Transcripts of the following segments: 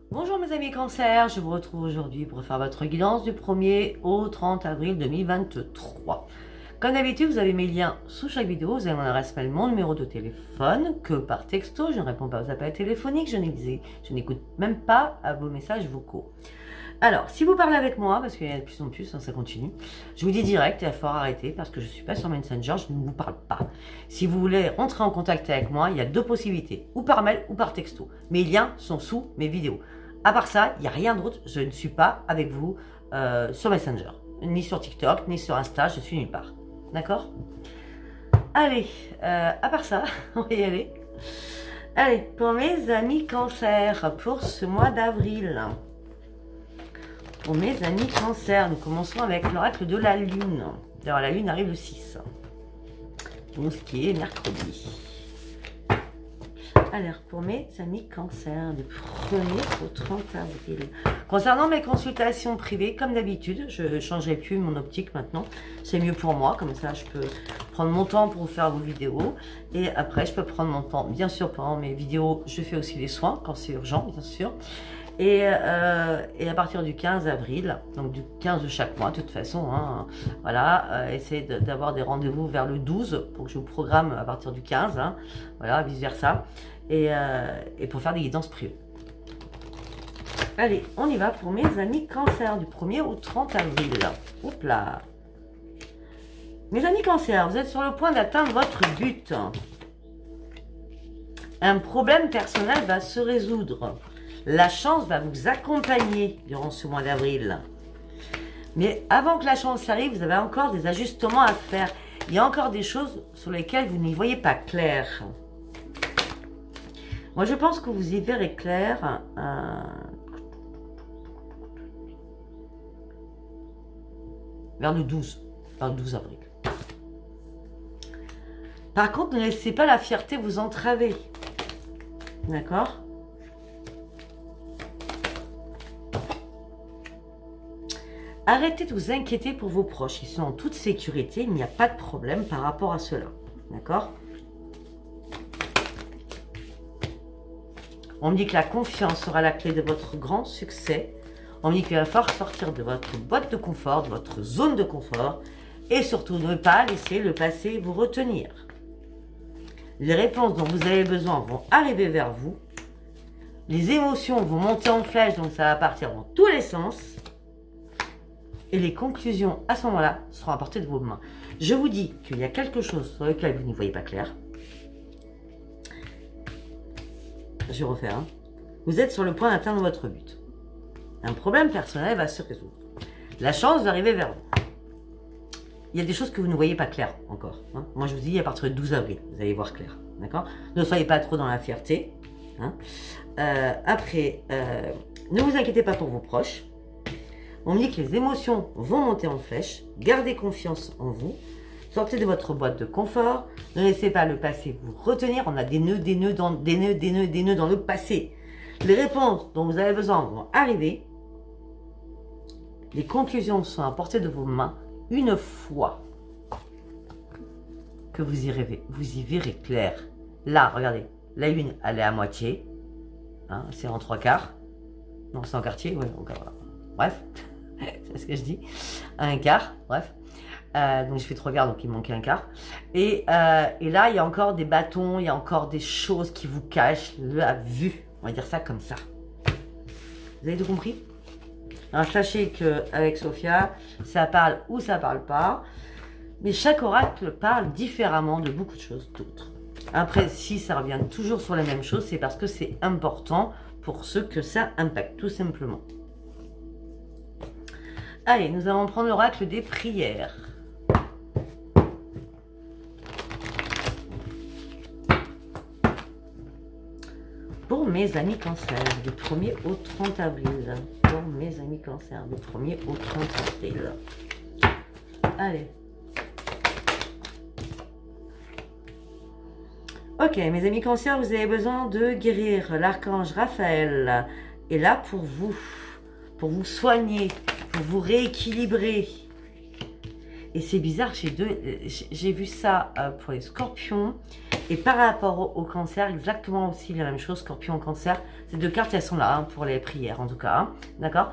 Bonjour mes amis cancer, je vous retrouve aujourd'hui pour faire votre guidance du 1er au 30 avril 2023. Comme d'habitude, vous avez mes liens sous chaque vidéo, vous avez mon adresse mail, mon numéro de téléphone, que par texto, je ne réponds pas aux appels téléphoniques, je n'écoute même pas à vos messages vocaux. Alors, si vous parlez avec moi, parce qu'il y a de plus en plus, hein, ça continue, je vous dis direct, il va falloir arrêter parce que je ne suis pas sur Messenger, je ne vous parle pas. Si vous voulez rentrer en contact avec moi, il y a deux possibilités, ou par mail ou par texto. Mes liens sont sous mes vidéos. À part ça, il n'y a rien d'autre, je ne suis pas avec vous sur Messenger, ni sur TikTok, ni sur Insta, je suis nulle part. D'accord? Allez, à part ça, on va y aller. Allez, pour mes amis cancer, pour ce mois d'avril. Pour mes amis cancer, nous commençons avec l'oracle de la lune. D'ailleurs, la lune arrive le 6. Donc, ce qui est mercredi. Alors, pour mes amis cancer, du 1er au 30 avril. Concernant mes consultations privées, comme d'habitude, je ne changerai plus mon optique maintenant. C'est mieux pour moi, comme ça je peux prendre mon temps pour vous faire vos vidéos. Et après, je peux prendre mon temps, bien sûr, pendant mes vidéos, je fais aussi les soins, quand c'est urgent, bien sûr. Et à partir du 15 avril, donc du 15 de chaque mois, de toute façon, hein, voilà, essayez d'avoir des rendez-vous vers le 12 pour que je vous programme à partir du 15, hein, voilà, vice versa, et pour faire des guidances privées. Allez, on y va pour mes amis cancer, du 1er au 30 avril. Oups là. Mes amis cancer, vous êtes sur le point d'atteindre votre but. Un problème personnel va se résoudre. La chance va vous accompagner durant ce mois d'avril. Mais avant que la chance arrive, vous avez encore des ajustements à faire. Il y a encore des choses sur lesquelles vous n'y voyez pas clair. Moi, je pense que vous y verrez clair. Vers le 12 avril. Par contre, ne laissez pas la fierté vous entraver. D'accord ? Arrêtez de vous inquiéter pour vos proches. Ils sont en toute sécurité. Il n'y a pas de problème par rapport à cela. D'accord? On me dit que la confiance sera la clé de votre grand succès. On me dit qu'il va falloir sortir de votre boîte de confort, de votre zone de confort. Et surtout, ne pas laisser le passé vous retenir. Les réponses dont vous avez besoin vont arriver vers vous. Les émotions vont monter en flèche, donc ça va partir dans tous les sens. Et les conclusions, à ce moment-là, seront à portée de vos mains. Je vous dis qu'il y a quelque chose sur lequel vous n'y voyez pas clair. Je vais refaire. Hein. Vous êtes sur le point d'atteindre votre but. Un problème personnel va se résoudre. La chance va arriver vers vous. Il y a des choses que vous ne voyez pas clair encore. Hein. Moi, je vous dis, à partir du 12 avril, vous allez voir clair. D'accord? Ne soyez pas trop dans la fierté. Hein. Après, ne vous inquiétez pas pour vos proches. On me dit que les émotions vont monter en flèche. Gardez confiance en vous. Sortez de votre boîte de confort. Ne laissez pas le passé vous retenir. On a des nœuds dans le passé. Les réponses dont vous avez besoin vont arriver. Les conclusions sont à portée de vos mains une fois que vous y verrez clair. Là, regardez, la lune, elle est à moitié. Hein, c'est en 3/4. Non, c'est en quartier. Ouais, voilà. Bref. C'est ce que je dis. Un quart, bref. Donc, je fais 3/4, donc il manque un quart. Et là, il y a encore des bâtons, il y a encore des choses qui vous cachent la vue. On va dire ça comme ça. Vous avez tout compris? Alors, sachez qu'avec Sophia, ça parle ou ça parle pas. Mais chaque oracle parle différemment de beaucoup de choses d'autres. Après, si ça revient toujours sur les mêmes choses, c'est parce que c'est important pour ceux que ça impacte, tout simplement. Allez, nous allons prendre l'oracle des prières. Pour mes amis cancer, du 1er au 30 avril. Pour mes amis cancer, du 1er au 30 avril. Allez. Ok, mes amis cancer, vous avez besoin de guérir. L'archange Raphaël est là pour vous soigner, pour vous rééquilibrer. Et c'est bizarre, j'ai vu ça pour les scorpions Et par rapport au cancer, exactement aussi la même chose, scorpion, cancer. Ces deux cartes, elles sont là, hein, pour les prières en tout cas. Hein, d'accord?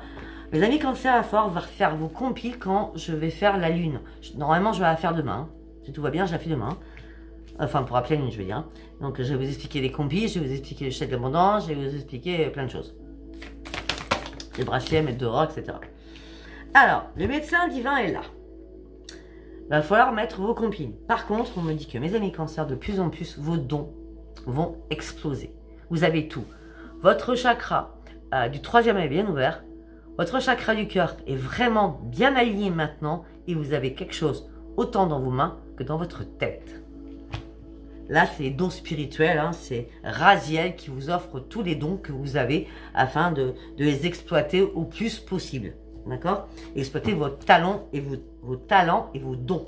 Mes amis cancer, à fort, va faire vos compiles quand je vais faire la lune. Normalement, je vais la faire demain. Si tout va bien, je la fais demain. Enfin, pour appeler la lune, je veux dire. Donc, je vais vous expliquer les compiles, je vais vous expliquer le chèque d'abondance, je vais vous expliquer plein de choses. Les bracelets, mettre dehors, etc. Alors, le médecin divin est là. Il va falloir mettre vos compiles. Par contre, on me dit que mes amis cancer, de plus en plus, vos dons vont exploser. Vous avez tout. Votre chakra du troisième est bien ouvert. Votre chakra du cœur est vraiment bien aligné maintenant et vous avez quelque chose autant dans vos mains que dans votre tête. Là, c'est les dons spirituels, hein, c'est Raziel qui vous offre tous les dons que vous avez afin de les exploiter au plus possible. D'accord? Exploitez vos talents et vos dons.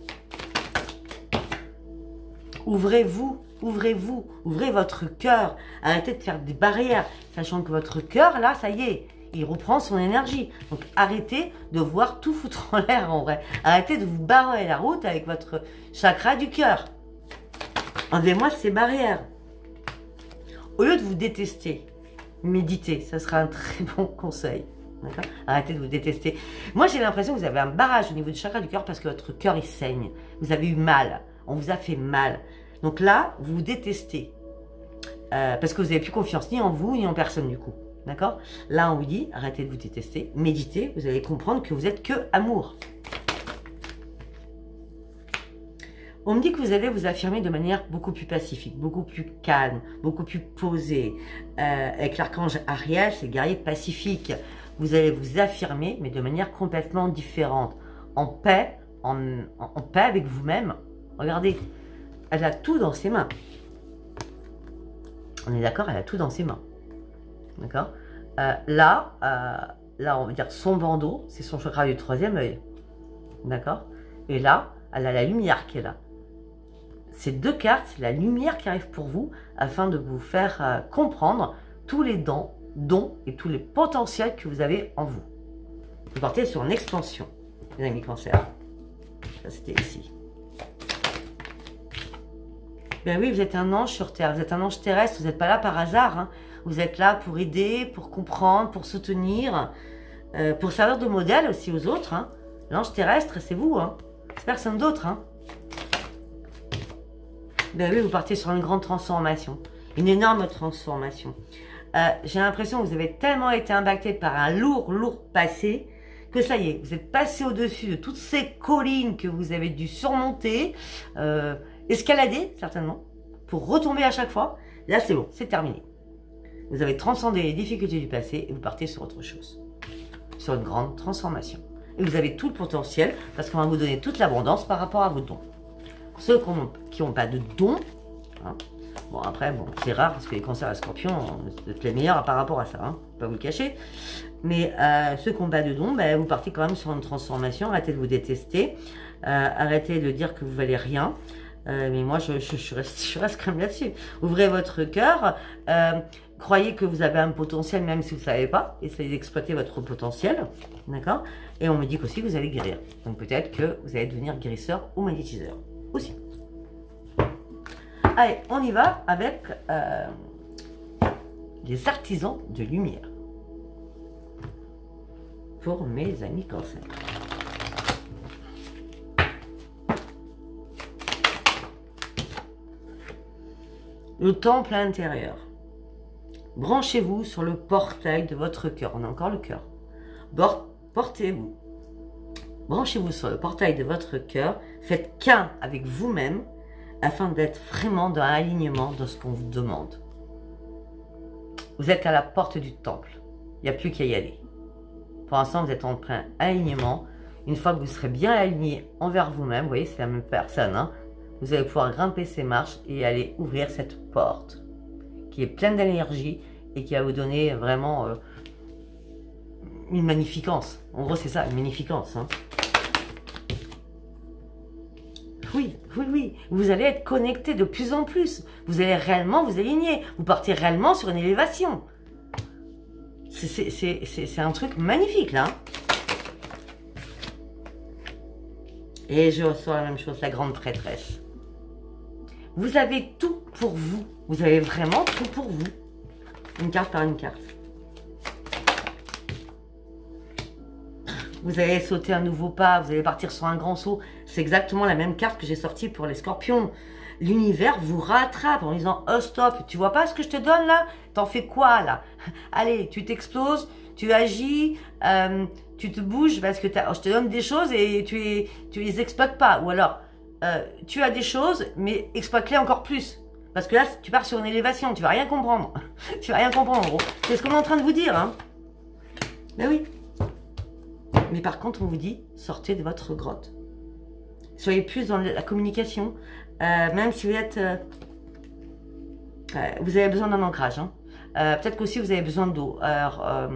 Ouvrez-vous, ouvrez-vous, ouvrez votre cœur. Arrêtez de faire des barrières, sachant que votre cœur, là, ça y est, il reprend son énergie. Donc, arrêtez de voir tout foutre en l'air, en vrai. Arrêtez de vous barrer la route avec votre chakra du cœur. Enlevez-moi ces barrières. Au lieu de vous détester, méditez, ça sera un très bon conseil. Arrêtez de vous détester. Moi, j'ai l'impression que vous avez un barrage au niveau du chakra du cœur parce que votre cœur, il saigne. Vous avez eu mal. On vous a fait mal. Donc là, vous vous détestez. Parce que vous n'avez plus confiance ni en vous, ni en personne du coup. D'accord? Là, on vous dit, arrêtez de vous détester. Méditez. Vous allez comprendre que vous êtes que amour. On me dit que vous allez vous affirmer de manière beaucoup plus pacifique, beaucoup plus calme, beaucoup plus posée. Avec l'archange Ariel, c'est le guerrier pacifique. Vous allez vous affirmer, mais de manière complètement différente. En paix, en paix avec vous-même. Regardez, elle a tout dans ses mains. On est d'accord, elle a tout dans ses mains. D'accord? Là, on va dire son bandeau, c'est son chakra du troisième œil. D'accord? Et là, elle a la lumière qui est là. Ces deux cartes, c'est la lumière qui arrive pour vous afin de vous faire comprendre tous les dons et tous les potentiels que vous avez en vous. Vous partez sur une expansion, les amis cancer. Ça, c'était ici. Ben oui, vous êtes un ange sur Terre, vous êtes un ange terrestre, vous n'êtes pas là par hasard. Hein. Vous êtes là pour aider, pour comprendre, pour soutenir, pour servir de modèle aussi aux autres. Hein. L'ange terrestre, c'est vous, hein. C'est personne d'autre. Hein. Ben oui, vous partez sur une grande transformation, une énorme transformation. J'ai l'impression que vous avez tellement été impacté par un lourd passé que ça y est, vous êtes passé au-dessus de toutes ces collines que vous avez dû surmonter, escalader certainement, pour retomber à chaque fois. Là, c'est bon, c'est terminé. Vous avez transcendé les difficultés du passé et vous partez sur autre chose, sur une grande transformation. Et vous avez tout le potentiel parce qu'on va vous donner toute l'abondance par rapport à vos dons. Ceux qui n'ont pas de dons, hein, bon après, bon, c'est rare parce que les cancers et les scorpions, vous êtes les meilleurs par rapport à ça, hein, pas vous le cacher. Mais ceux qui n'ont pas de dons, ben, vous partez quand même sur une transformation. Arrêtez de vous détester, arrêtez de dire que vous valez rien. Mais moi, je reste quand même là-dessus. Ouvrez votre cœur, croyez que vous avez un potentiel même si vous ne savez pas, essayez d'exploiter votre potentiel, d'accord? Et on me dit qu'aussi vous allez guérir. Donc peut-être que vous allez devenir guérisseur ou magnétiseur aussi. Allez, on y va avec les artisans de lumière. Pour mes amis cancer. Le temple intérieur. Branchez-vous sur le portail de votre cœur. On a encore le cœur. Portez-vous. Branchez-vous sur le portail de votre cœur. Faites qu'un avec vous-même afin d'être vraiment dans l'alignement de ce qu'on vous demande. Vous êtes à la porte du temple. Il n'y a plus qu'à y aller. Pour l'instant, vous êtes en plein alignement. Une fois que vous serez bien aligné envers vous-même, vous voyez, c'est la même personne, hein, vous allez pouvoir grimper ces marches et aller ouvrir cette porte qui est pleine d'énergie et qui va vous donner vraiment une magnificence. En gros, c'est ça, une magnificence. Hein. Oui, oui, oui. Vous allez être connecté de plus en plus. Vous allez réellement vous aligner. Vous partez réellement sur une élévation. C'est un truc magnifique, là. Et je reçois la même chose, la grande prêtresse. Vous avez tout pour vous. Vous avez vraiment tout pour vous. Une carte par une carte. Vous allez sauter un nouveau pas, vous allez partir sur un grand saut. C'est exactement la même carte que j'ai sortie pour les scorpions. L'univers vous rattrape en disant « Oh stop, tu vois pas ce que je te donne là? T'en fais quoi là? Allez, tu t'exploses, tu agis, tu te bouges parce que je te donne des choses et tu les exploites pas. Ou alors, tu as des choses, mais exploite-les encore plus. Parce que là, tu pars sur une élévation, tu vas rien comprendre. Tu vas rien comprendre en gros. C'est ce qu'on est en train de vous dire. Hein. Ben oui. Mais par contre, on vous dit, sortez de votre grotte. Soyez plus dans la communication. Même si vous êtes... vous avez besoin d'un ancrage. Hein. Peut-être qu'aussi, vous avez besoin d'eau. Alors,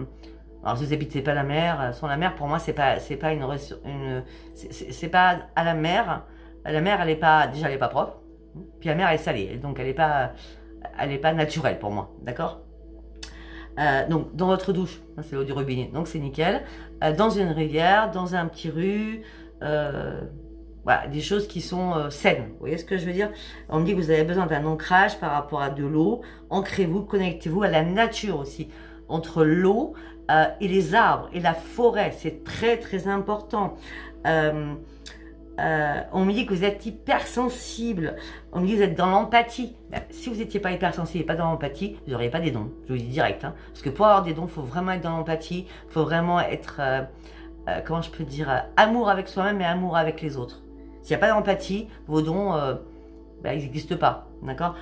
si vous n'habitez pas la mer, sans la mer, pour moi, c'est pas à la mer. La mer, elle est pas... Déjà, elle n'est pas propre. Puis la mer, elle est salée. Donc, elle n'est pas naturelle pour moi. D'accord? Donc dans votre douche, c'est l'eau du robinet, donc c'est nickel. Dans une rivière, dans un petit rue, voilà, des choses qui sont saines. Vous voyez ce que je veux dire? On me dit que vous avez besoin d'un ancrage par rapport à de l'eau. Ancrez-vous, connectez-vous à la nature aussi. Entre l'eau et les arbres et la forêt, c'est très très important. On me dit que vous êtes hypersensible. On me dit que vous êtes dans l'empathie. Ben, si vous n'étiez pas hypersensible et pas dans l'empathie, vous n'auriez pas des dons. Je vous le dis direct. Hein. Parce que pour avoir des dons, il faut vraiment être dans l'empathie. Il faut vraiment être, comment je peux dire, amour avec soi-même et amour avec les autres. S'il n'y a pas d'empathie, vos dons, ben, ils n'existent pas. D'accord?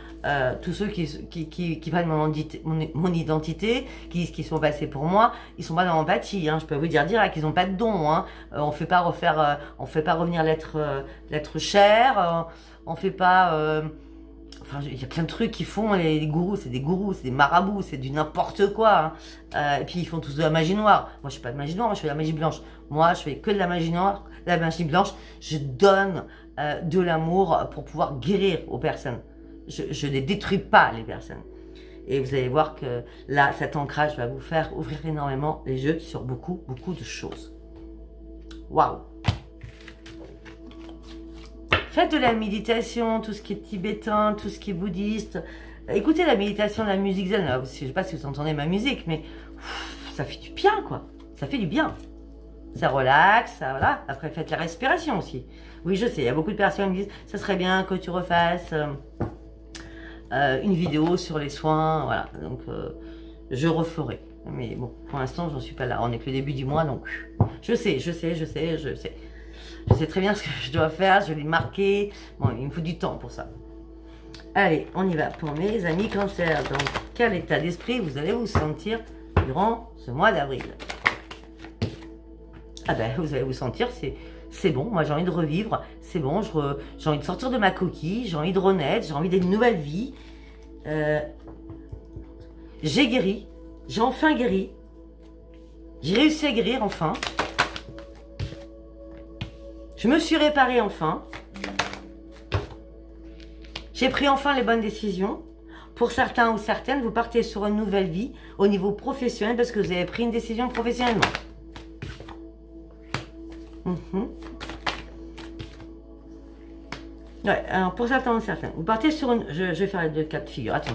Tous ceux qui prennent mon identité, qui sont passés pour moi, ils sont pas dans l'empathie. Hein, je peux vous dire direct, ils n'ont pas de dons. Hein. On fait pas revenir l'être cher. On fait pas. Enfin, il y a plein de trucs qu'ils font. Les gourous, c'est des marabouts, c'est du n'importe quoi. Hein. Et puis ils font tous de la magie noire. Moi, je fais pas de magie noire, moi je fais de la magie blanche. Moi, je fais que de la magie noire, de la magie blanche. Je donne de l'amour pour pouvoir guérir aux personnes. Je ne détruis pas les personnes. Et vous allez voir que là, cet ancrage va vous faire ouvrir énormément les yeux sur beaucoup, beaucoup de choses. Waouh! Faites de la méditation, tout ce qui est tibétain, tout ce qui est bouddhiste. Écoutez la méditation, la musique zen. Alors, je ne sais pas si vous entendez ma musique, mais ça fait du bien, quoi. Ça fait du bien. Ça relaxe, ça, voilà. Après, faites la respiration aussi. Oui, je sais, il y a beaucoup de personnes qui me disent, ça serait bien que tu refasses... une vidéo sur les soins, voilà, donc je referai. Mais bon, pour l'instant, j'en suis pas là. On n'est que le début du mois, donc je sais très bien ce que je dois faire. Je l'ai marqué. Bon, il me faut du temps pour ça. Allez, on y va pour mes amis Cancer. Dans quel état d'esprit vous allez vous sentir durant ce mois d'avril? Ah ben, vous allez vous sentir, c'est bon, moi j'ai envie de revivre, c'est bon, j'ai envie de sortir de ma coquille, j'ai envie de renaître, j'ai envie d'une nouvelle vie. J'ai guéri, j'ai enfin guéri, j'ai réussi à guérir enfin. Je me suis réparée enfin. J'ai pris enfin les bonnes décisions. Pour certains ou certaines, vous partez sur une nouvelle vie au niveau professionnel parce que vous avez pris une décision professionnellement. Ouais, alors pour certains ou certaines, vous partez sur une... Je vais faire les deux cas de figure, attends.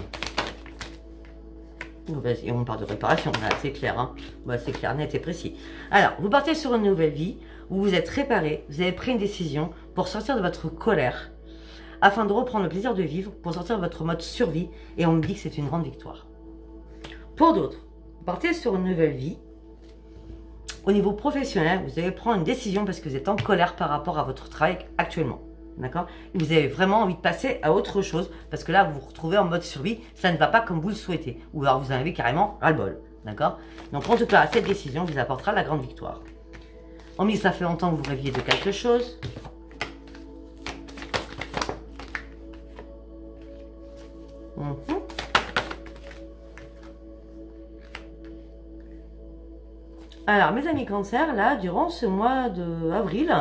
On parle de réparation, là, c'est clair, hein. Bah, c'est clair, net et précis. Alors, vous partez sur une nouvelle vie, où vous êtes réparé, vous avez pris une décision pour sortir de votre colère, afin de reprendre le plaisir de vivre, pour sortir de votre mode survie, et on me dit que c'est une grande victoire. Pour d'autres, vous partez sur une nouvelle vie, au niveau professionnel, vous allez prendre une décision parce que vous êtes en colère par rapport à votre travail actuellement. D'accord? Et vous avez vraiment envie de passer à autre chose parce que là, vous vous retrouvez en mode survie, ça ne va pas comme vous le souhaitez. Ou alors vous en avez carrément ras-le-bol. D'accord? Donc en tout cas, cette décision vous apportera la grande victoire. On me dit que ça fait longtemps que vous rêviez de quelque chose. Alors, mes amis Cancer, là, durant ce mois d'avril,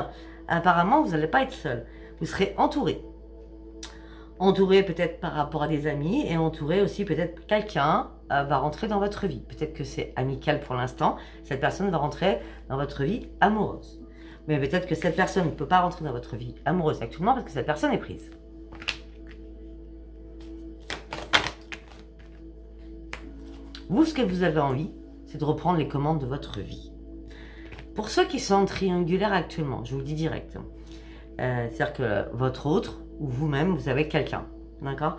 apparemment, vous n'allez pas être seul. Vous serez entouré. Entouré peut-être par rapport à des amis et entouré aussi peut-être quelqu'un va rentrer dans votre vie. Peut-être que c'est amical pour l'instant. Cette personne va rentrer dans votre vie amoureuse. Mais peut-être que cette personne ne peut pas rentrer dans votre vie amoureuse actuellement parce que cette personne est prise. Vous, ce que vous avez envie, c'est de reprendre les commandes de votre vie. Pour ceux qui sont en triangulaire actuellement, je vous le dis direct, c'est-à-dire que votre autre, ou vous-même, vous avez quelqu'un, d'accord?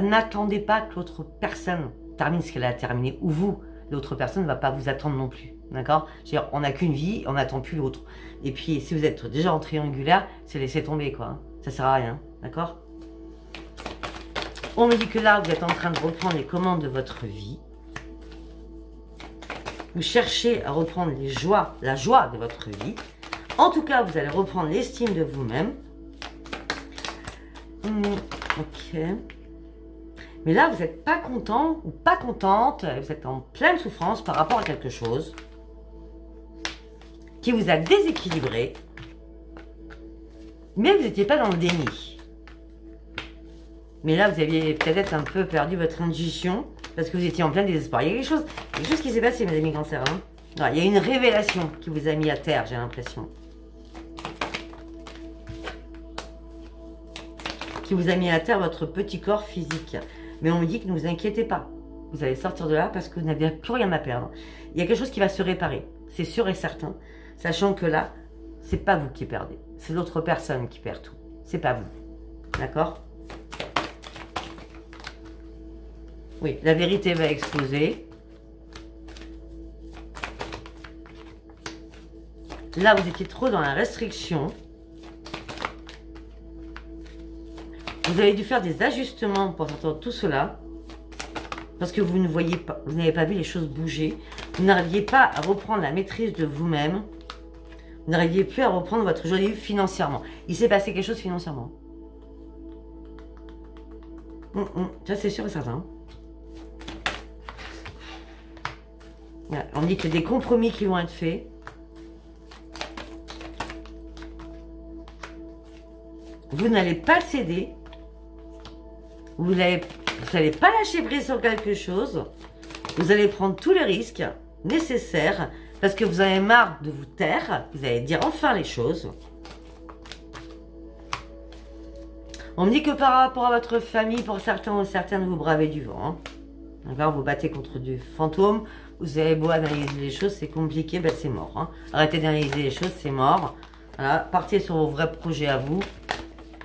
N'attendez pas que l'autre personne termine ce qu'elle a terminé, ou vous, l'autre personne ne va pas vous attendre non plus, d'accord? On n'a qu'une vie, on n'attend plus l'autre. Et puis, si vous êtes déjà en triangulaire, c'est laisser tomber, quoi. Hein. Ça sert à rien, d'accord? On me dit que là, vous êtes en train de reprendre les commandes de votre vie. Vous cherchez à reprendre la joie de votre vie. En tout cas, vous allez reprendre l'estime de vous-même. Ok. Mais là, vous n'êtes pas content ou pas contente. Vous êtes en pleine souffrance par rapport à quelque chose qui vous a déséquilibré. Mais vous n'étiez pas dans le déni. Mais là, vous aviez peut-être un peu perdu votre intuition parce que vous étiez en plein désespoir. Il y a quelque chose qui s'est passé, mes amis cancers. Hein. Alors, il y a une révélation qui vous a mis à terre, j'ai l'impression. Qui vous a mis à terre votre petit corps physique. Mais on me dit que ne vous inquiétez pas. Vous allez sortir de là parce que vous n'avez plus rien à perdre. Il y a quelque chose qui va se réparer. C'est sûr et certain. Sachant que là, c'est pas vous qui perdez. C'est l'autre personne qui perd tout. C'est pas vous. D'accord? Oui, la vérité va exploser. Là, vous étiez trop dans la restriction. Vous avez dû faire des ajustements pour entendre tout cela. Parce que vous ne voyez pas, vous n'avez pas vu les choses bouger. Vous n'arriviez pas à reprendre la maîtrise de vous-même. Vous n'arriviez plus à reprendre votre joie de vivre financièrement. Il s'est passé quelque chose financièrement. Ça, c'est sûr et certain. Voilà. On dit que des compromis qui vont être faits. Vous n'allez pas céder. Vous n'allez pas lâcher prise sur quelque chose. Vous allez prendre tous les risques nécessaires parce que vous avez marre de vous taire. Vous allez dire enfin les choses. On me dit que par rapport à votre famille, pour certains ou certaines, vous bravez du vent. Hein. D'accord, vous battez contre du fantôme. Vous avez beau analyser les choses, c'est compliqué, ben c'est mort. Hein. Arrêtez d'analyser les choses, c'est mort. Voilà, partez sur vos vrais projets à vous.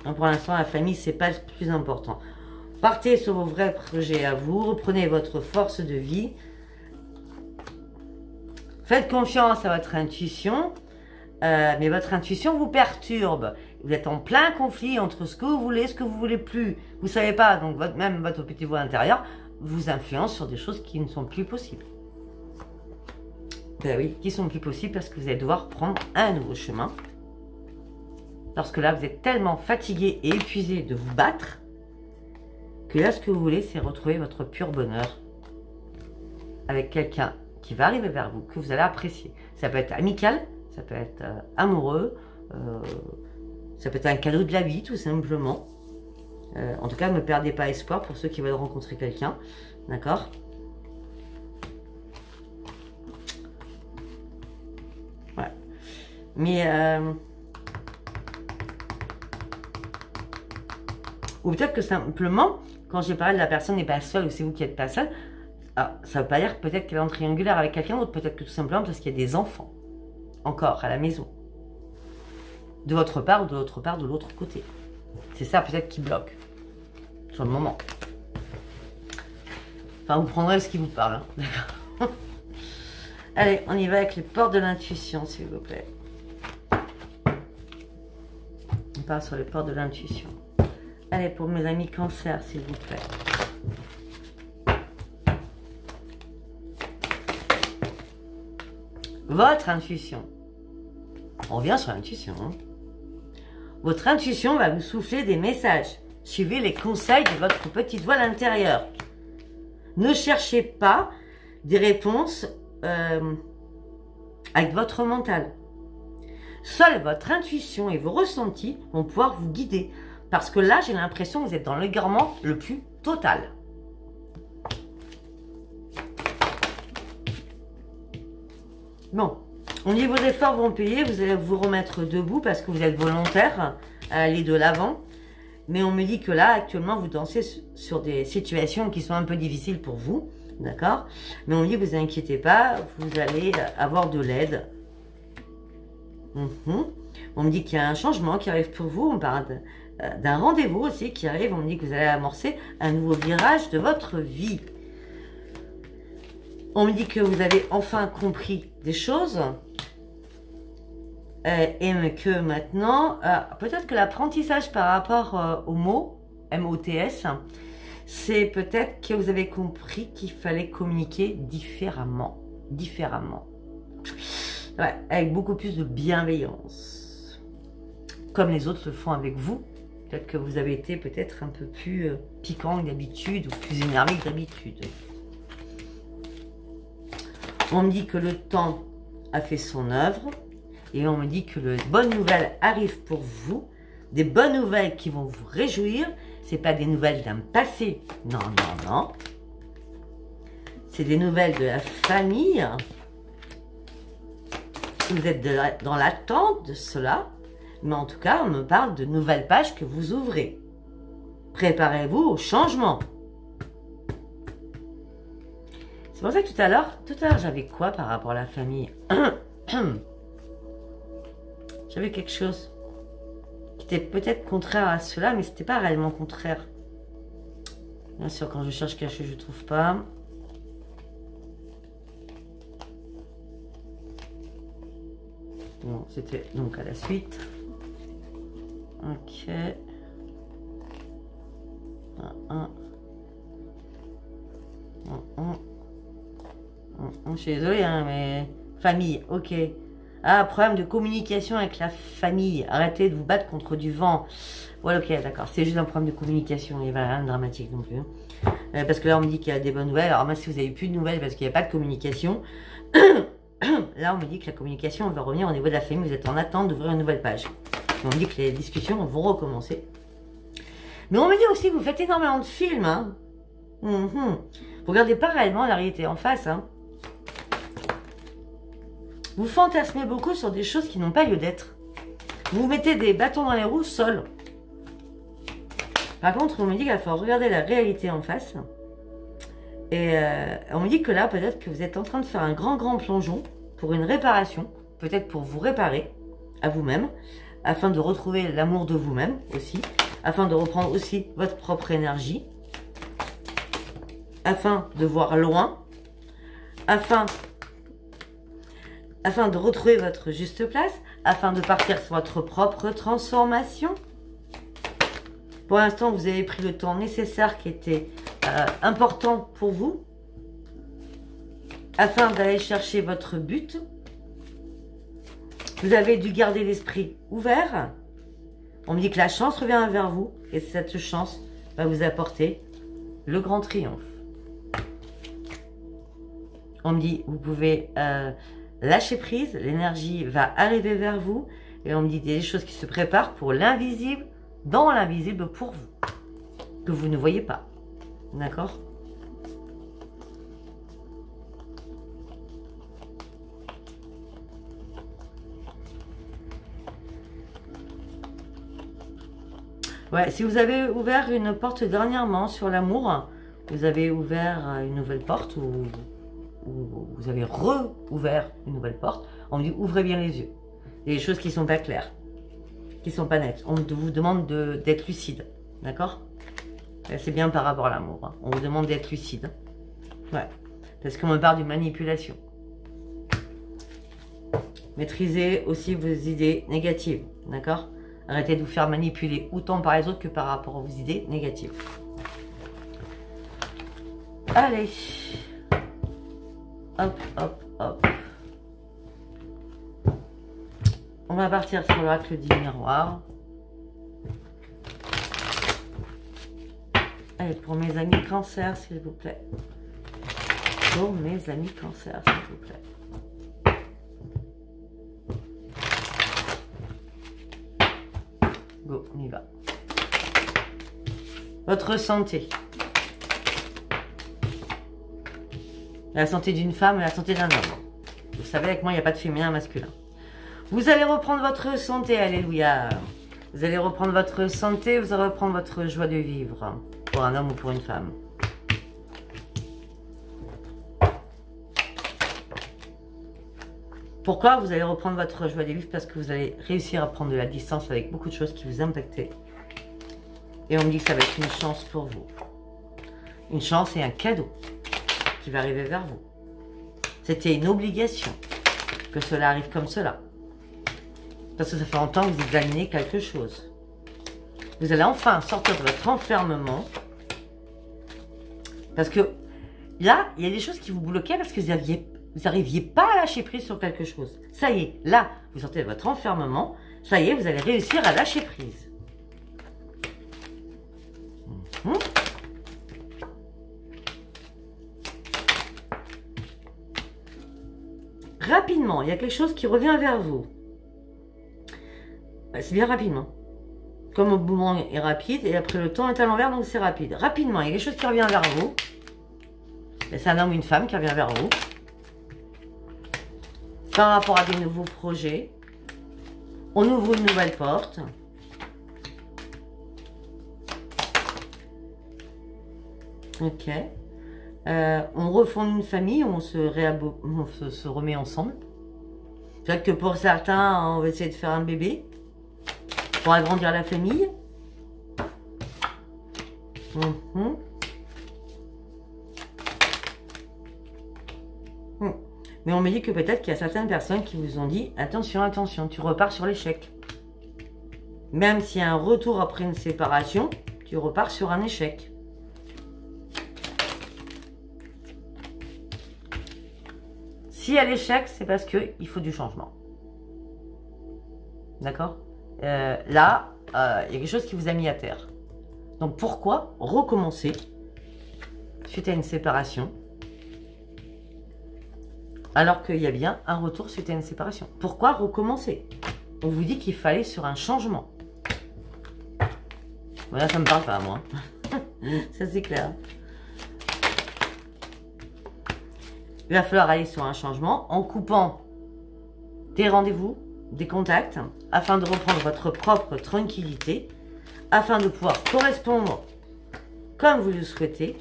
Hein, pour l'instant, la famille, c'est pas le plus important. Partez sur vos vrais projets à vous. Reprenez votre force de vie. Faites confiance à votre intuition. Mais votre intuition vous perturbe. Vous êtes en plein conflit entre ce que vous voulez et ce que vous voulez plus. Vous ne savez pas, donc même votre petit voix intérieur vous influence sur des choses qui ne sont plus possibles. Ben oui, qui sont plus possibles parce que vous allez devoir prendre un nouveau chemin. Lorsque là, vous êtes tellement fatigué et épuisé de vous battre, que là, ce que vous voulez, c'est retrouver votre pur bonheur avec quelqu'un qui va arriver vers vous, que vous allez apprécier. Ça peut être amical, ça peut être amoureux, ça peut être un cadeau de la vie, tout simplement. En tout cas, ne perdez pas espoir pour ceux qui veulent rencontrer quelqu'un, d'accord? Ouais. Mais... ou peut-être que simplement, quand j'ai parlé de la personne n'est pas seule ou c'est vous qui n'êtes pas seul, ça ne veut pas dire peut-être qu'elle est en triangulaire avec quelqu'un d'autre, peut-être que tout simplement parce qu'il y a des enfants, encore, à la maison. De votre part ou de l'autre part, de l'autre côté. C'est ça peut-être qui bloque, sur le moment. Enfin, vous prendrez ce qui vous parle, hein. D'accord. Allez, on y va avec les portes de l'intuition, s'il vous plaît. On part sur les portes de l'intuition. Allez, pour mes amis cancer, s'il vous plaît. Votre intuition. On revient sur l'intuition. Hein. Votre intuition va vous souffler des messages. Suivez les conseils de votre petite voix intérieure. Ne cherchez pas des réponses avec votre mental. Seule votre intuition et vos ressentis vont pouvoir vous guider. Parce que là, j'ai l'impression que vous êtes dans l'égarement le plus total. Bon, on dit vos efforts vont payer, vous allez vous remettre debout parce que vous êtes volontaire à aller de l'avant. Mais on me dit que là, actuellement, vous dansez sur des situations qui sont un peu difficiles pour vous. D'accord? Mais on dit, vous inquiétez pas, vous allez avoir de l'aide. On me dit qu'il y a un changement qui arrive pour vous. On parle d'un rendez-vous aussi qui arrive. On me dit que vous allez amorcer un nouveau virage de votre vie. On me dit que vous avez enfin compris des choses. Et que maintenant, peut-être que l'apprentissage par rapport au mot, M-O-T-S, c'est peut-être que vous avez compris qu'il fallait communiquer différemment. Ouais, avec beaucoup plus de bienveillance. Comme les autres le font avec vous. Peut-être que vous avez été peut-être un peu plus piquant que d'habitude ou plus énervé que d'habitude. On me dit que le temps a fait son œuvre. Et on me dit que les bonnes nouvelles arrivent pour vous. Des bonnes nouvelles qui vont vous réjouir. Ce n'est pas des nouvelles d'un passé. Non, non, non. C'est des nouvelles de la famille. Vous êtes dans l'attente de cela. Mais en tout cas, on me parle de nouvelles pages que vous ouvrez. Préparez-vous au changement. C'est pour ça que tout à l'heure, j'avais quoi par rapport à la famille? J'avais quelque chose qui était peut-être contraire à cela, mais c'était pas réellement contraire. Bien sûr, quand je cherche quelque chose, je ne trouve pas. Bon, c'était donc à la suite. Ok. Je suis désolée, hein, mais... Famille, ok. Ah, problème de communication avec la famille. Arrêtez de vous battre contre du vent. Voilà, ok, d'accord. C'est juste un problème de communication. Il n'y a rien de dramatique non plus. Parce que là, on me dit qu'il y a des bonnes nouvelles. Alors, moi, si vous n'avez plus de nouvelles parce qu'il n'y a pas de communication, là, on me dit que la communication va revenir au niveau de la famille. Vous êtes en attente d'ouvrir une nouvelle page. On me dit que les discussions vont recommencer. Mais on me dit aussi que vous faites énormément de films. Hein. Vous regardez pas réellement la réalité en face. Hein. Vous fantasmez beaucoup sur des choses qui n'ont pas lieu d'être. Vous mettez des bâtons dans les roues seuls. Par contre, on me dit qu'il faut regarder la réalité en face. Et on me dit que là, peut-être que vous êtes en train de faire un grand plongeon pour une réparation. Peut-être pour vous réparer à vous-même. Afin de retrouver l'amour de vous-même aussi. Afin de reprendre aussi votre propre énergie. Afin de voir loin. Afin de retrouver votre juste place, afin de partir sur votre propre transformation. Pour l'instant, vous avez pris le temps nécessaire qui était important pour vous, afin d'aller chercher votre but. Vous avez dû garder l'esprit ouvert. On me dit que la chance revient vers vous, et cette chance va vous apporter le grand triomphe. On me dit, vous pouvez... lâchez prise, l'énergie va arriver vers vous. Et on me dit des choses qui se préparent pour l'invisible, dans l'invisible pour vous. Que vous ne voyez pas. D'accord? Ouais, si vous avez ouvert une porte dernièrement sur l'amour, vous avez ouvert une nouvelle porte ou vous avez rouvert une nouvelle porte, on me dit ouvrez bien les yeux. Il y a des choses qui ne sont pas claires, qui ne sont pas nettes. On vous demande d'être lucide, d'accord? C'est bien par rapport à l'amour. Hein. On vous demande d'être lucide. Ouais, parce qu'on me parle d'une manipulation. Maîtrisez aussi vos idées négatives, d'accord? Arrêtez de vous faire manipuler autant par les autres que par rapport à vos idées négatives. Allez. Hop, hop, hop. On va partir sur l'oracle du miroir. Allez, pour mes amis cancer, s'il vous plaît. Pour mes amis cancer, s'il vous plaît. Go, on y va. Votre santé. La santé d'une femme et la santé d'un homme. Vous savez, avec moi, il n'y a pas de féminin et masculin. Vous allez reprendre votre santé, alléluia. Vous allez reprendre votre santé, vous allez reprendre votre joie de vivre. Pour un homme ou pour une femme. Pourquoi vous allez reprendre votre joie de vivre? Parce que vous allez réussir à prendre de la distance avec beaucoup de choses qui vous impactaient. Et on me dit que ça va être une chance pour vous. Une chance et un cadeau qui va arriver vers vous. C'était une obligation que cela arrive comme cela. Parce que ça fait longtemps que vous examinez quelque chose. Vous allez enfin sortir de votre enfermement. Parce que là, il y a des choses qui vous bloquaient parce que vous n'arriviez pas à lâcher prise sur quelque chose. Ça y est, là, vous sortez de votre enfermement. Ça y est, vous allez réussir à lâcher prise. Rapidement, il y a quelque chose qui revient vers vous. C'est bien rapidement. Comme le mouvement est rapide, et après le temps est à l'envers, donc c'est rapide. Rapidement, il y a quelque chose qui revient vers vous. C'est un homme ou une femme qui revient vers vous. Par rapport à des nouveaux projets. On ouvre une nouvelle porte. Ok. On refonde une famille, on se remet ensemble. Peut-être que pour certains, on va essayer de faire un bébé pour agrandir la famille. Mais on me dit que peut-être qu'il y a certaines personnes qui vous ont dit attention, attention, tu repars sur l'échec. Même s'il y a un retour après une séparation, tu repars sur un échec. Si à l'échec, c'est parce qu'il faut du changement. D'accord? Là, il y a quelque chose qui vous a mis à terre. Donc pourquoi recommencer suite à une séparation alors qu'il y a bien un retour suite à une séparation? Pourquoi recommencer? On vous dit qu'il fallait sur un changement. Voilà, ça me parle pas à moi. Ça c'est clair. Il va falloir aller sur un changement en coupant des rendez-vous, des contacts, afin de reprendre votre propre tranquillité, afin de pouvoir correspondre comme vous le souhaitez,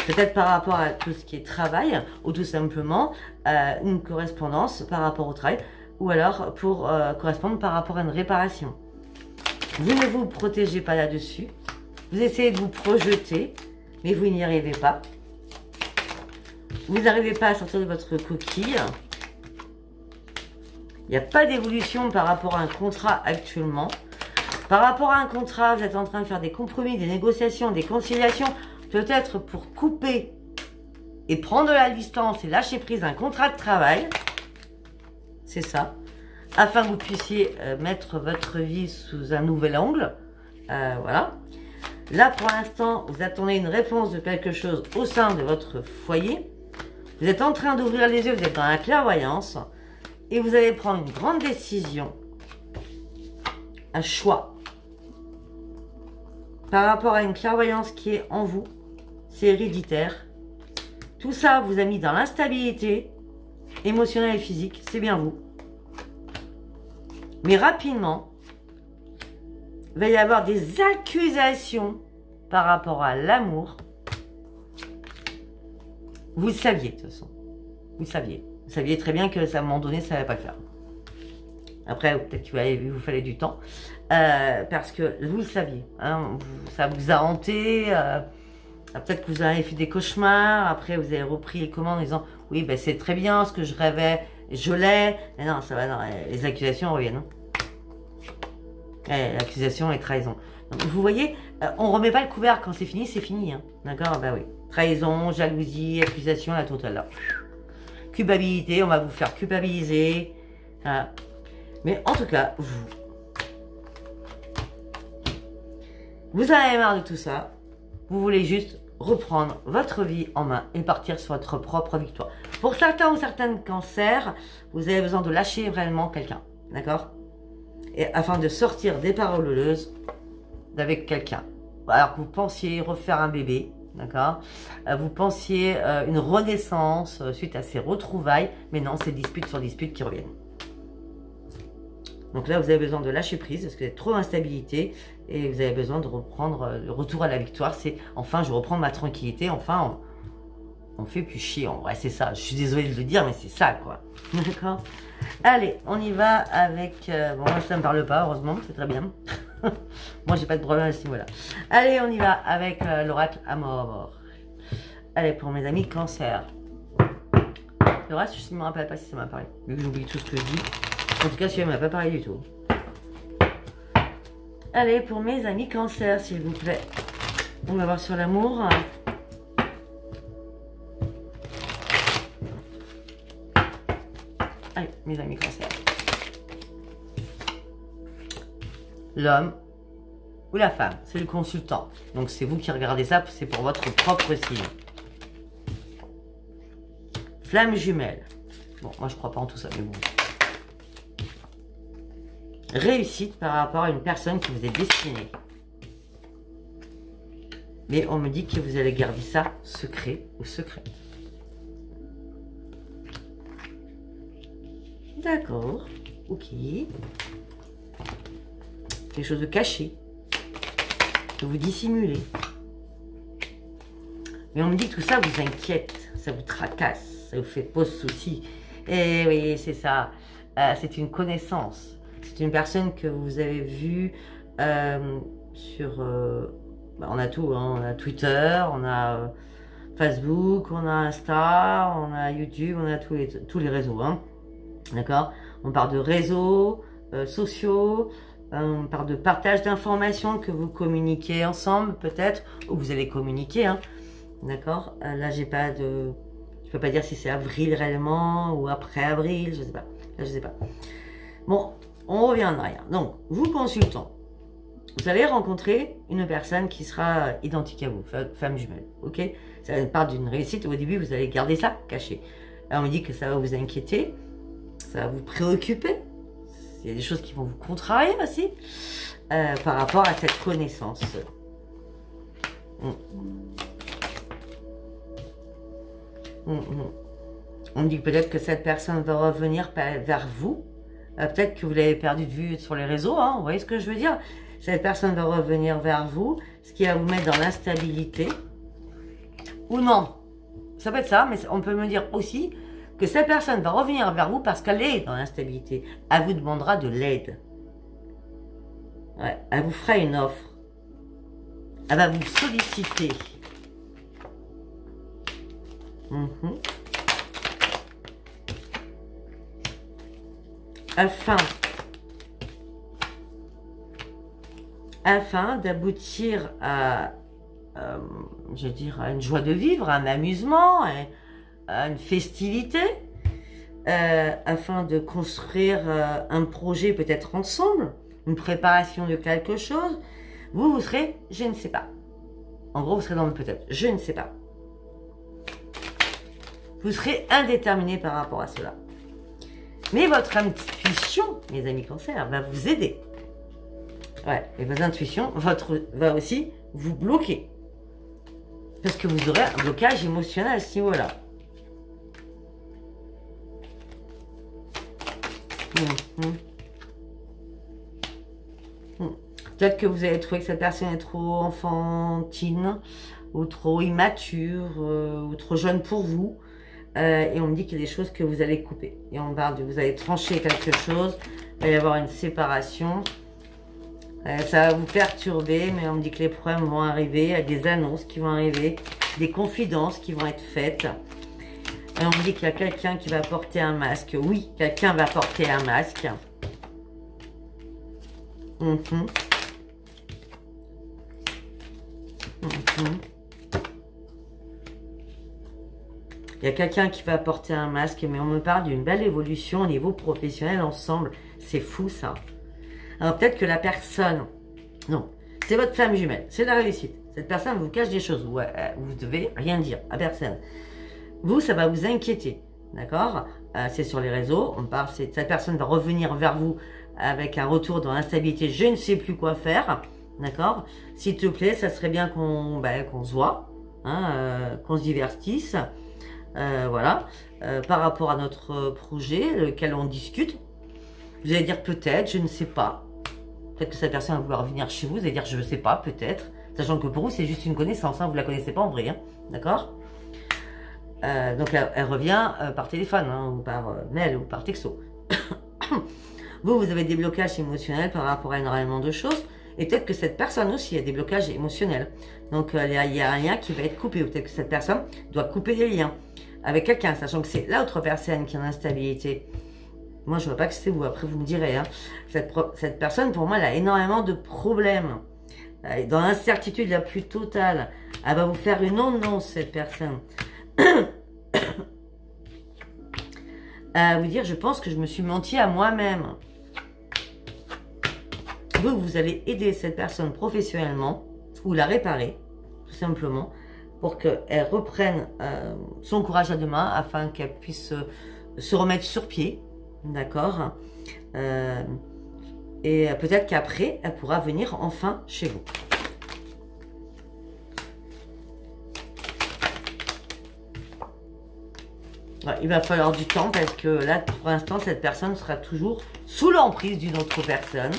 peut-être par rapport à tout ce qui est travail, ou tout simplement une correspondance par rapport au travail, ou alors pour correspondre par rapport à une réparation. Vous ne vous protégez pas là-dessus, vous essayez de vous projeter, mais vous n'y arrivez pas. Vous n'arrivez pas à sortir de votre coquille. Il n'y a pas d'évolution par rapport à un contrat actuellement. Par rapport à un contrat, vous êtes en train de faire des compromis, des négociations, des conciliations, peut-être pour couper et prendre de la distance et lâcher prise d'un contrat de travail. C'est ça. Afin que vous puissiez mettre votre vie sous un nouvel angle. Voilà. Là, pour l'instant, vous attendez une réponse de quelque chose au sein de votre foyer. Vous êtes en train d'ouvrir les yeux, vous êtes dans la clairvoyance et vous allez prendre une grande décision, un choix par rapport à une clairvoyance qui est en vous, c'est héréditaire. Tout ça vous a mis dans l'instabilité émotionnelle et physique, c'est bien vous. Mais rapidement, il va y avoir des accusations par rapport à l'amour. Vous le saviez, de toute façon. Vous le saviez. Vous saviez très bien que à un moment donné, ça n'allait pas le faire. Après, peut-être qu'il vous fallait du temps. Parce que vous le saviez. Hein, ça vous a hanté. Peut-être que vous avez fait des cauchemars. Après, vous avez repris les commandes en disant « Oui, ben, c'est très bien ce que je rêvais. Je l'ai. » Mais non, ça va. Non, les accusations reviennent. Hein. L'accusation et trahison. Donc, vous voyez, on ne remet pas le couvert quand c'est fini. Hein. D'accord? Ben oui. Trahison, jalousie, accusation, la totale là. Culpabilité, on va vous faire culpabiliser. Voilà. Mais en tout cas, vous en avez marre de tout ça. Vous voulez juste reprendre votre vie en main et partir sur votre propre victoire. Pour certains ou certaines cancers, vous avez besoin de lâcher vraiment quelqu'un. D'accord? Et afin de sortir des paroles houleuses d'avec quelqu'un. Alors que vous pensiez refaire un bébé. D'accord? Vous pensiez une renaissance suite à ces retrouvailles, mais non, c'est dispute sur dispute qui reviennent. Donc là, vous avez besoin de lâcher prise parce que vous êtes trop d'instabilité et vous avez besoin de reprendre le retour à la victoire. C'est enfin, je reprends ma tranquillité, enfin, On fait plus chier, en vrai, c'est ça. Je suis désolée de le dire, mais c'est ça, quoi. D'accord? Allez, on y va avec... bon, moi, ça ne me parle pas, heureusement, c'est très bien. Moi, j'ai pas de problème à ce niveau-là. Allez, on y va avec l'oracle Amour. Allez, pour mes amis Cancer. Le reste, je ne me rappelle pas si ça m'a parlé. Vu que j'oublie tout ce que je dis. En tout cas, celui-là ne m'a pas parlé du tout. Allez, pour mes amis Cancer, s'il vous plaît. On va voir sur l'amour. Allez, mes amis Cancer. L'homme ou la femme, c'est le consultant. Donc, c'est vous qui regardez ça, c'est pour votre propre signe. Flamme jumelle. Bon, moi, je crois pas en tout ça, mais bon. Réussite par rapport à une personne qui vous est destinée. Mais on me dit que vous allez garder ça secret ou secret. D'accord. Ok. Quelque chose de caché. Que vous dissimulez. Mais on me dit que tout ça vous inquiète. Ça vous tracasse. Ça vous fait pose souci. Eh oui, c'est ça. C'est une connaissance. C'est une personne que vous avez vue sur... on a tout, hein. On a Twitter, on a Facebook, on a Insta, on a YouTube, on a tous les réseaux. Hein. D'accord? On parle de réseaux sociaux, on parle de partage d'informations que vous communiquez ensemble, peut-être, ou vous allez communiquer. Hein. D'accord? Là, j'ai pas de... Je peux pas dire si c'est avril réellement ou après avril, je sais pas. Là, je sais pas. Bon, on revient en arrière. Donc, vous consultant. Vous allez rencontrer une personne qui sera identique à vous, femme jumelle, ok? Ça part d'une réussite. Au début, vous allez garder ça caché. Alors, on me dit que ça va vous inquiéter, ça va vous préoccuper. Il y a des choses qui vont vous contrarier aussi par rapport à cette connaissance. On me dit peut-être que cette personne va revenir vers vous. Peut-être que vous l'avez perdu de vue sur les réseaux, hein, vous voyez ce que je veux dire? Cette personne va revenir vers vous, ce qui va vous mettre dans l'instabilité. Ou non. Ça peut être ça, mais on peut me dire aussi que cette personne va revenir vers vous parce qu'elle est dans l'instabilité. Elle vous demandera de l'aide. Ouais, elle vous fera une offre. Elle va vous solliciter. Afin d'aboutir à, je veux dire, à une joie de vivre, à un amusement, à une festivité, afin de construire un projet peut-être ensemble, une préparation de quelque chose, vous serez, je ne sais pas. En gros, vous serez dans le peut-être, je ne sais pas. Vous serez indéterminé par rapport à cela. Mais votre intuition, mes amis Cancer, va vous aider. Ouais, et vos intuitions va aussi vous bloquer. Parce que vous aurez un blocage émotionnel à ce niveau-là. Peut-être que vous allez trouver que cette personne est trop enfantine, ou trop immature, ou trop jeune pour vous. Et on me dit qu'il y a des choses que vous allez couper. Et on parle de vous allez trancher quelque chose, il va y avoir une séparation. Ça va vous perturber, mais on me dit que les problèmes vont arriver, il y a des annonces qui vont arriver, des confidences qui vont être faites. Et on me dit qu'il y a quelqu'un qui va porter un masque. Oui, quelqu'un va porter un masque. Il y a quelqu'un qui va porter un masque, mais on me parle d'une belle évolution au niveau professionnel ensemble. C'est fou, ça. Alors, peut-être que la personne... Non, c'est votre flamme jumelle. C'est la réussite. Cette personne vous cache des choses. Ouais, vous devez rien dire à personne. Vous, ça va vous inquiéter. D'accord? C'est sur les réseaux. On parle, cette personne va revenir vers vous avec un retour dans l'instabilité. Je ne sais plus quoi faire. D'accord? S'il te plaît, ça serait bien qu'on se voit. Hein, qu'on se divertisse. Voilà, par rapport à notre projet, lequel on discute. Vous allez dire peut-être, je ne sais pas. Peut-être que cette personne va vouloir venir chez vous, vous allez dire je ne sais pas, peut-être. Sachant que pour vous, c'est juste une connaissance, hein, vous ne la connaissez pas en vrai, hein, d'accord? Donc elle revient par téléphone, hein, ou par mail, ou par texto. Vous avez des blocages émotionnels par rapport à énormément de choses. Et peut-être que cette personne aussi a des blocages émotionnels. Donc il y a un lien qui va être coupé. Ou peut-être que cette personne doit couper des liens avec quelqu'un, sachant que c'est l'autre personne qui est en instabilité. Moi, je ne vois pas que c'est vous. Après, vous me direz. Hein. Cette personne, pour moi, elle a énormément de problèmes. Dans l'incertitude la plus totale. Elle va vous faire une non, cette personne. À vous dire, je pense que je me suis menti à moi-même. Vous allez aider cette personne professionnellement ou la réparer, tout simplement, pour qu'elle reprenne son courage à deux mains afin qu'elle puisse se remettre sur pied, d'accord, et peut-être qu'après, elle pourra venir enfin chez vous. Ouais, il va falloir du temps parce que là, pour l'instant, cette personne sera toujours sous l'emprise d'une autre personne.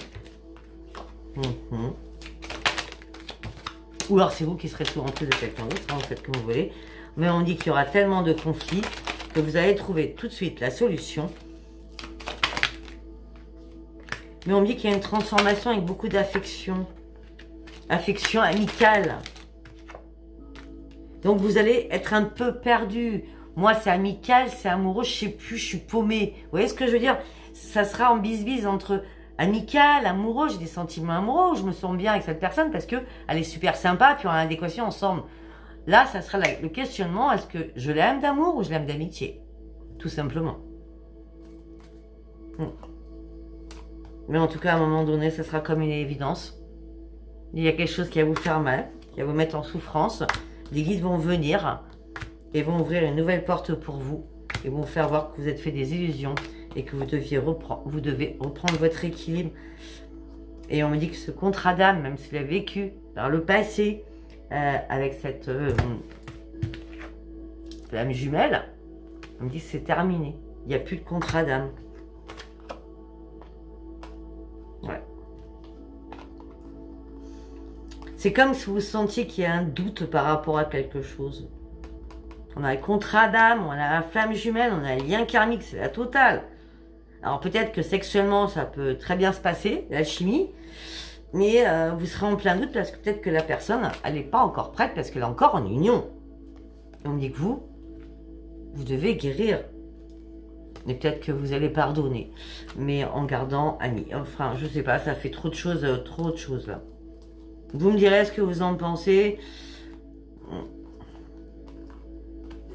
Ou alors c'est vous qui serez sous l'emprise de quelqu'un d'autre, hein, vous faites comme vous voulez. Mais on dit qu'il y aura tellement de conflits que vous allez trouver tout de suite la solution. Mais on me dit qu'il y a une transformation avec beaucoup d'affection. Affection amicale. Donc vous allez être un peu perdu. Moi c'est amical, c'est amoureux, je sais plus, je suis paumée. Vous voyez ce que je veux dire? Ça sera en bise-bise entre amical, amoureux, j'ai des sentiments amoureux, où je me sens bien avec cette personne parce que elle est super sympa, puis on a l'adéquation ensemble. Là, ça sera le questionnement, est-ce que je l'aime d'amour ou je l'aime d'amitié? Tout simplement. Mais en tout cas, à un moment donné, ça sera comme une évidence. Il y a quelque chose qui va vous faire mal, qui va vous mettre en souffrance. Les guides vont venir et vont ouvrir une nouvelle porte pour vous et vont vous faire voir que vous êtes fait des illusions et que vous devez reprendre votre équilibre. Et on me dit que ce contrat d'âme, même s'il a vécu dans le passé avec cette flamme jumelle, on me dit que c'est terminé. Il n'y a plus de contrat d'âme. Ouais. C'est comme si vous sentiez qu'il y a un doute par rapport à quelque chose. On a le contrat d'âme, on a la flamme jumelle, on a le lien karmique, c'est la totale. Alors peut-être que sexuellement, ça peut très bien se passer, l'alchimie, mais vous serez en plein doute parce que peut-être que la personne, elle n'est pas encore prête parce qu'elle est encore en union. Et on me dit que vous devez guérir. Et peut-être que vous allez pardonner, mais en gardant ami. Enfin, je sais pas, ça fait trop de choses là. Vous me direz ce que vous en pensez.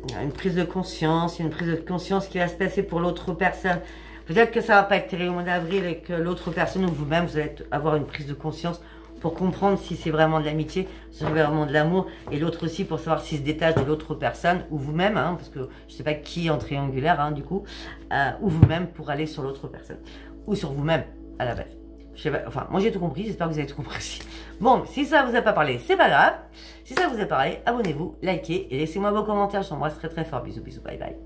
Il y a une prise de conscience, qui va se passer pour l'autre personne. Peut-être que ça va pas être terrible au mois d'avril et que l'autre personne ou vous-même, vous allez avoir une prise de conscience pour comprendre si c'est vraiment de l'amitié, si c'est vraiment de l'amour, et l'autre aussi pour savoir s'il se détache de l'autre personne, ou vous-même, hein, parce que je sais pas qui est en triangulaire, hein, du coup, ou vous-même pour aller sur l'autre personne, ou sur vous-même, à la base. Je sais pas, enfin, moi j'ai tout compris, j'espère que vous avez tout compris. Bon, si ça vous a pas parlé, c'est pas grave. Si ça vous a parlé, abonnez-vous, likez, et laissez-moi vos commentaires, je t'embrasse très très fort, bisous, bisous, bye bye.